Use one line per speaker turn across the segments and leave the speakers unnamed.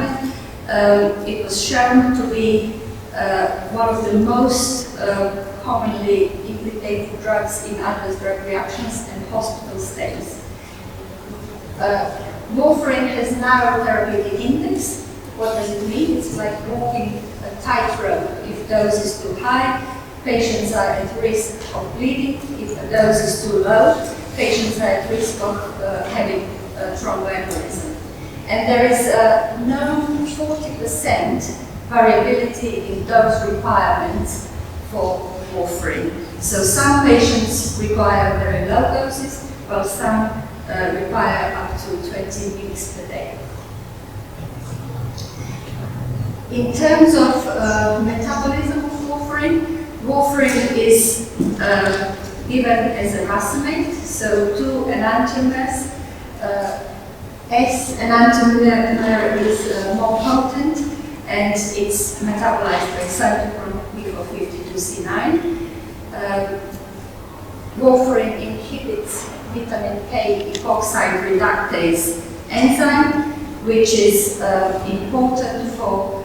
environment. It was shown to be one of the most commonly implicated drugs in adverse drug reactions and hospital stays. Warfarin has narrow therapeutic index. What does it mean? It's like walking a tightrope. If dose is too high, patients are at risk of bleeding. If the dose is too low, patients are at risk of having thromboembolism. And there is no 40% variability in dose requirements for warfarin. So some patients require very low doses, while some require up to 20 mg per day. In terms of metabolism of warfarin, warfarin is given as a racemate, so 2 enantiomers. S enantiomer is more potent, and it's metabolized by cytochrome P450-2C9. Warfarin inhibits vitamin K epoxide reductase enzyme, which is important for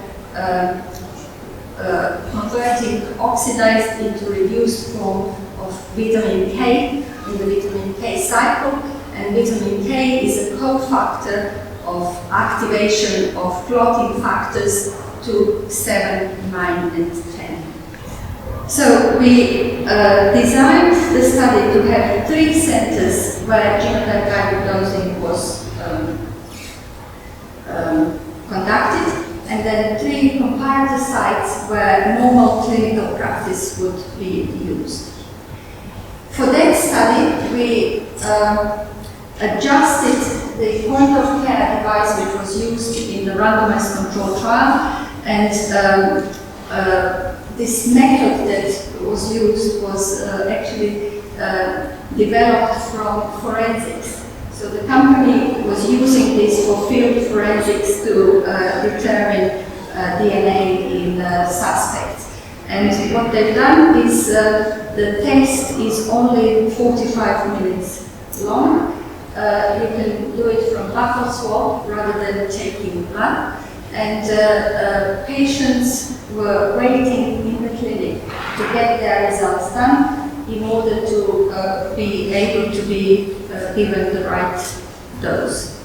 converting oxidized into reduced form of vitamin K in the vitamin K cycle. And vitamin K is a cofactor of activation of clotting factors 2, 7, 9, and 10. So we designed the study to have 3 centers where genotype-guided dosing was conducted, and then 3 comparator sites where normal clinical practice would be used. For that study, we adjusted the point-of-care device which was used in the randomized control trial, and this method that was used was actually developed from forensics. So the company was using this for field forensics to determine DNA in suspects. And what they've done is the test is only 45 minutes long. You can do it from buccal swab rather than taking blood. And patients were waiting in the clinic to get their results done in order to be able to be given the right dose.